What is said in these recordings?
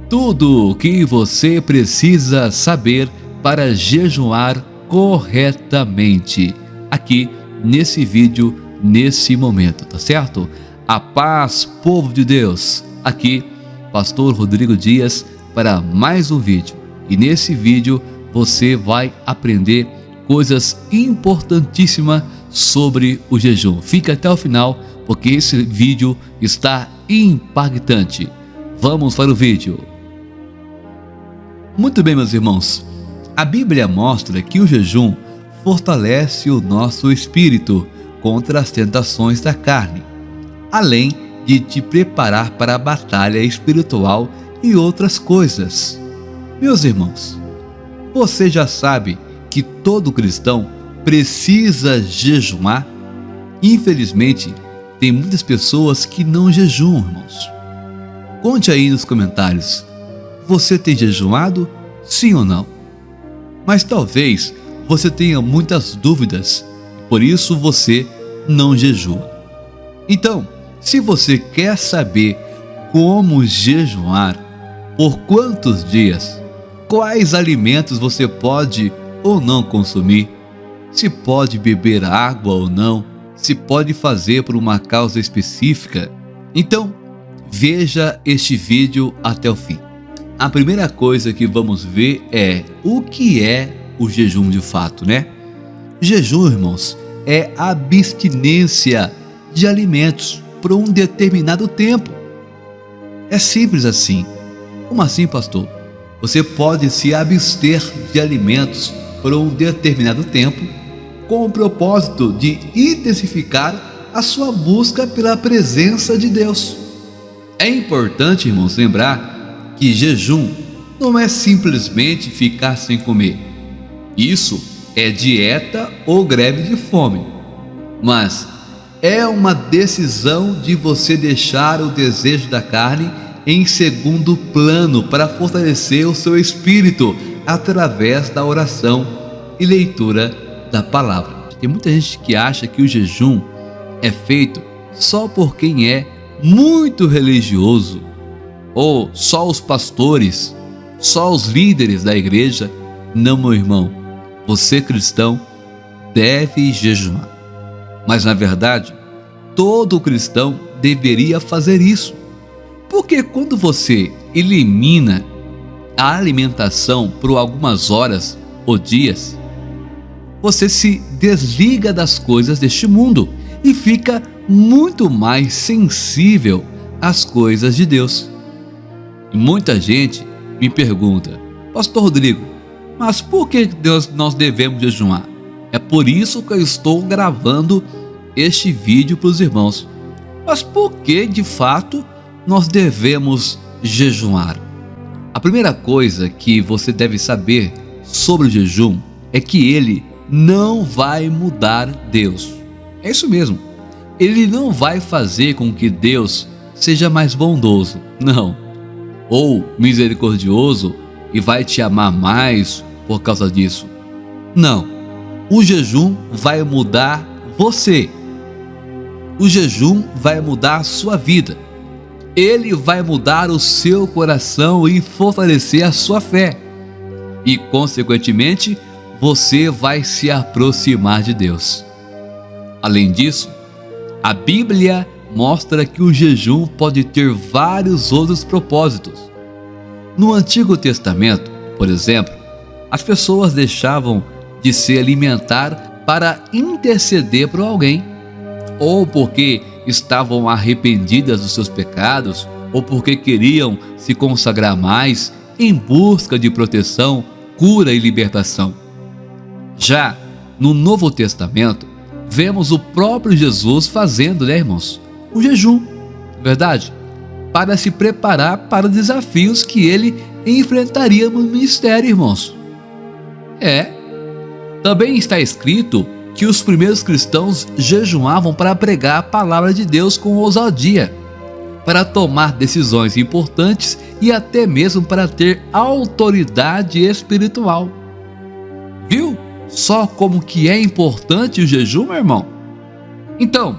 Tudo o que você precisa saber para jejuar corretamente aqui nesse vídeo, nesse momento, tá certo? A paz, povo de Deus, aqui Pastor Rodrigo Dias para mais um vídeo. E nesse vídeo você vai aprender coisas importantíssimas sobre o jejum. Fica até o final porque esse vídeo está impactante. Vamos para o vídeo. Muito bem, meus irmãos, a Bíblia mostra que o jejum fortalece o nosso espírito contra as tentações da carne, além de te preparar para a batalha espiritual e outras coisas. Meus irmãos, você já sabe que todo cristão precisa jejuar? Infelizmente, tem muitas pessoas que não jejuam, irmãos. Conte aí nos comentários. Você tem jejuado? Sim ou não? Mas talvez você tenha muitas dúvidas, por isso você não jejua. Então, se você quer saber como jejuar, por quantos dias, quais alimentos você pode ou não consumir, se pode beber água ou não, se pode fazer por uma causa específica, então veja este vídeo até o fim. A primeira coisa que vamos ver é o que é o jejum de fato, né? Jejum, irmãos, é abstinência de alimentos por um determinado tempo. É simples assim. Como assim, pastor? Você pode se abster de alimentos por um determinado tempo com o propósito de intensificar a sua busca pela presença de Deus. É importante, irmãos, lembrar que jejum não é simplesmente ficar sem comer. Isso é dieta ou greve de fome. Mas é uma decisão de você deixar o desejo da carne em segundo plano para fortalecer o seu espírito através da oração e leitura da palavra. Tem muita gente que acha que o jejum é feito só por quem é muito religioso, ou só os pastores, só os líderes da igreja. Não, meu irmão, você cristão deve jejuar. Mas na verdade, todo cristão deveria fazer isso. Porque quando você elimina a alimentação por algumas horas ou dias, você se desliga das coisas deste mundo e fica muito mais sensível às coisas de Deus. E muita gente me pergunta: Pastor Rodrigo, mas por que nós devemos jejuar? É por isso que eu estou gravando este vídeo para os irmãos. Mas por que de fato nós devemos jejuar? A primeira coisa que você deve saber sobre o jejum é que ele não vai mudar Deus. É isso mesmo. Ele não vai fazer com que Deus seja mais bondoso, não, ou misericordioso e vai te amar mais por causa disso. Não. O jejum vai mudar você. O jejum vai mudar a sua vida. Ele vai mudar o seu coração e fortalecer a sua fé. E, consequentemente, você vai se aproximar de Deus. Além disso, a Bíblia mostra que o jejum pode ter vários outros propósitos. No Antigo Testamento, por exemplo, as pessoas deixavam de se alimentar para interceder por alguém, ou porque estavam arrependidas dos seus pecados, ou porque queriam se consagrar mais em busca de proteção, cura e libertação. Já no Novo Testamento, vemos o próprio Jesus fazendo, né, irmãos, o jejum, verdade? Para se preparar para os desafios que ele enfrentaria no ministério, irmãos. Também está escrito que os primeiros cristãos jejuavam para pregar a palavra de Deus com ousadia, para tomar decisões importantes e até mesmo para ter autoridade espiritual. Viu só como que é importante o jejum, meu irmão? Então,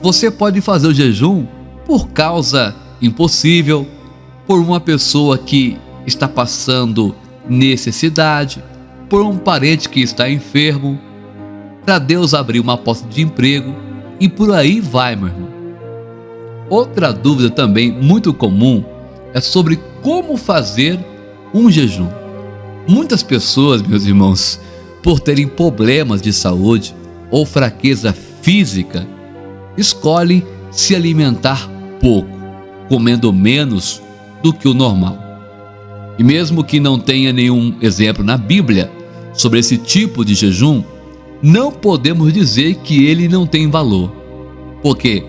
Você pode fazer o jejum por causa impossível, por uma pessoa que está passando necessidade, por um parente que está enfermo, para Deus abrir uma porta de emprego e por aí vai, meu irmão. Outra dúvida também muito comum é sobre como fazer um jejum. Muitas pessoas, meus irmãos, por terem problemas de saúde ou fraqueza física, escolhem se alimentar pouco, comendo menos do que o normal. E mesmo que não tenha nenhum exemplo na Bíblia sobre esse tipo de jejum, não podemos dizer que ele não tem valor, porque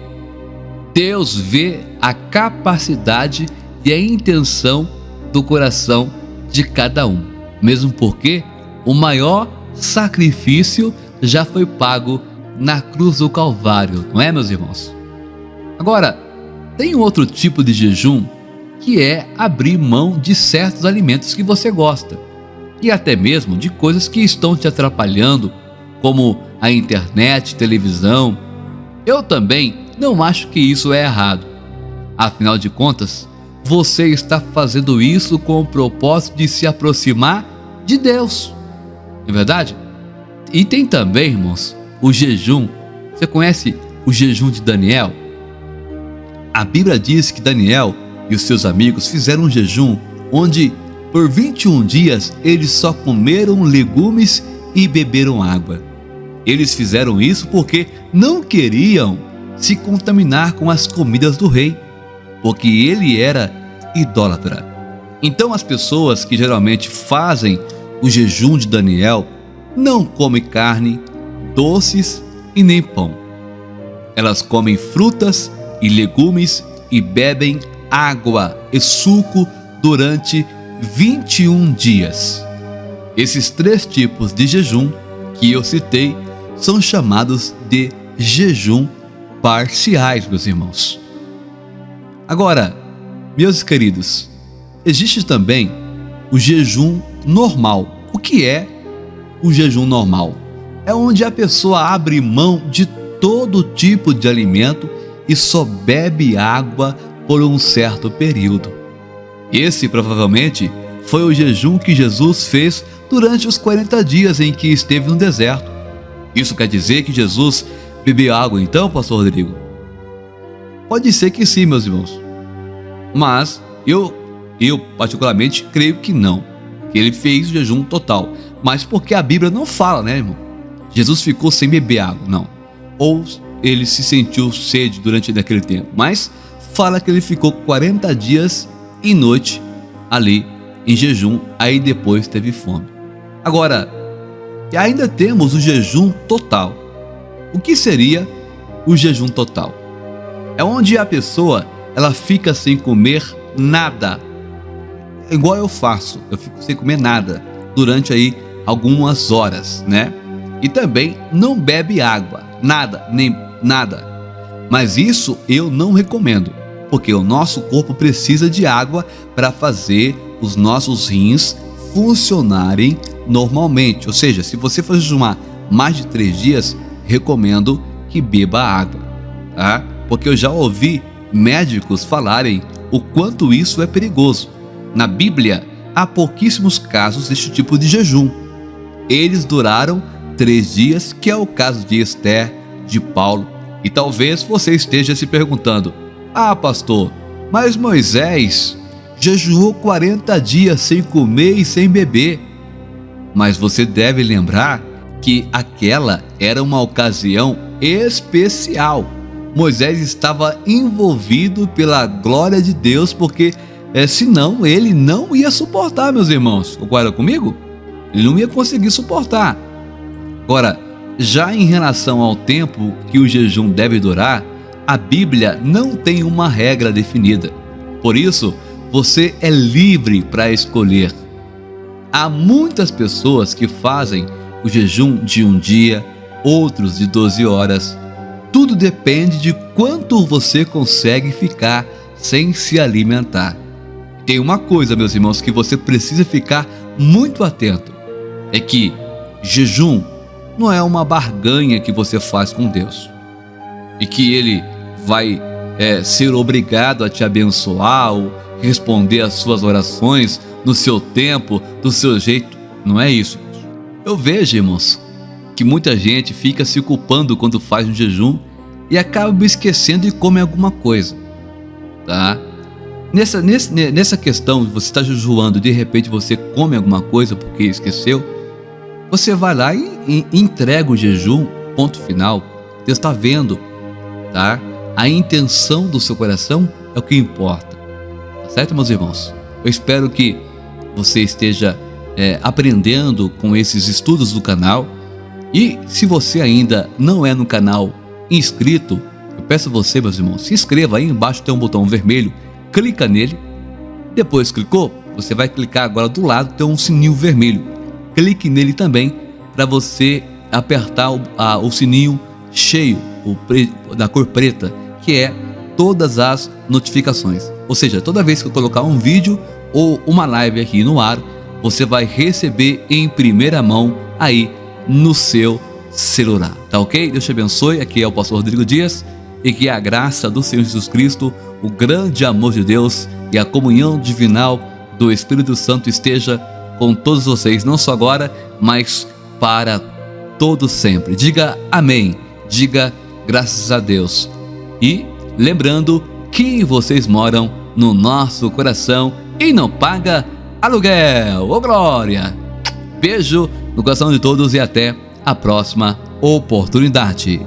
Deus vê a capacidade e a intenção do coração de cada um, mesmo porque o maior sacrifício já foi pago na cruz do Calvário, não é, meus irmãos? Agora, tem um outro tipo de jejum que é abrir mão de certos alimentos que você gosta e até mesmo de coisas que estão te atrapalhando, como a internet, televisão. Eu também não acho que isso é errado. Afinal de contas, você está fazendo isso com o propósito de se aproximar de Deus, não é verdade? E tem também, irmãos, o jejum. Você conhece o jejum de Daniel? A Bíblia diz que Daniel e os seus amigos fizeram um jejum onde por 21 dias eles só comeram legumes e beberam água. Eles fizeram isso porque não queriam se contaminar com as comidas do rei, porque ele era idólatra. Então as pessoas que geralmente fazem o jejum de Daniel não comem carne, doces e nem pão. Elas comem frutas e legumes e bebem água e suco durante 21 dias. Esses 3 tipos de jejum que eu citei são chamados de jejum parciais, meus irmãos. Agora, meus queridos, existe também o jejum normal. O que é o jejum normal? É onde a pessoa abre mão de todo tipo de alimento e só bebe água por um certo período. Esse provavelmente foi o jejum que Jesus fez durante os 40 dias em que esteve no deserto. Isso quer dizer que Jesus bebeu água então, pastor Rodrigo? Pode ser que sim, meus irmãos. Mas eu particularmente creio que não, que ele fez o jejum total. Mas porque a Bíblia não fala, né, irmão? Jesus ficou sem beber água, não. Ou ele se sentiu sede durante aquele tempo. Mas fala que ele ficou 40 dias e noite ali em jejum, aí depois teve fome. Agora, ainda temos o jejum total. O que seria o jejum total? É onde a pessoa ela fica sem comer nada, igual eu faço. Eu fico sem comer nada durante aí algumas horas, né? E também não bebe água, nada, nem nada. Mas isso eu não recomendo, porque o nosso corpo precisa de água para fazer os nossos rins funcionarem normalmente. Ou seja, se você for jejumar mais de 3 dias, recomendo que beba água, tá? Porque eu já ouvi médicos falarem o quanto isso é perigoso. Na Bíblia, há pouquíssimos casos deste tipo de jejum. Eles duraram 3 dias, que é o caso de Esther, de Paulo. E talvez você esteja se perguntando: ah, pastor, mas Moisés jejuou 40 dias sem comer e sem beber. Mas você deve lembrar que aquela era uma ocasião especial. Moisés estava envolvido pela glória de Deus, porque senão ele não ia suportar, meus irmãos. Concorda comigo? Ele não ia conseguir suportar. Agora, já em relação ao tempo que o jejum deve durar, a Bíblia não tem uma regra definida. Por isso, você é livre para escolher. Há muitas pessoas que fazem o jejum de um dia, outros de 12 horas. Tudo depende de quanto você consegue ficar sem se alimentar. Tem uma coisa, meus irmãos, que você precisa ficar muito atento. É que jejum não é uma barganha que você faz com Deus. e que ele vai ser obrigado a te abençoar ou responder às suas orações no seu tempo, do seu jeito. Não é isso. Eu vejo, irmãos, que muita gente fica se culpando quando faz um jejum e acaba esquecendo e come alguma coisa, tá? Nessa questão de você estar jejuando e de repente você come alguma coisa porque esqueceu, você vai lá e entrega o jejum, ponto final. Deus está vendo, tá? A intenção do seu coração é o que importa, tá certo, meus irmãos? Eu espero que você esteja aprendendo com esses estudos do canal. E se você ainda não é no canal inscrito, eu peço a você, meus irmãos, se inscreva. Aí embaixo tem um botão vermelho, clica nele. Depois clicou, você vai clicar agora do lado, tem um sininho vermelho. Clique nele também para você apertar o sininho cheio, da cor preta, que é todas as notificações. Ou seja, toda vez que eu colocar um vídeo ou uma live aqui no ar, você vai receber em primeira mão aí no seu celular, tá ok? Deus te abençoe. Aqui é o pastor Rodrigo Dias, e que a graça do Senhor Jesus Cristo, o grande amor de Deus e a comunhão divinal do Espírito Santo esteja com todos vocês, não só agora, mas para todo sempre. Diga amém, diga graças a Deus. E lembrando que vocês moram no nosso coração e não paga aluguel. Ô glória! Beijo no coração de todos e até a próxima oportunidade.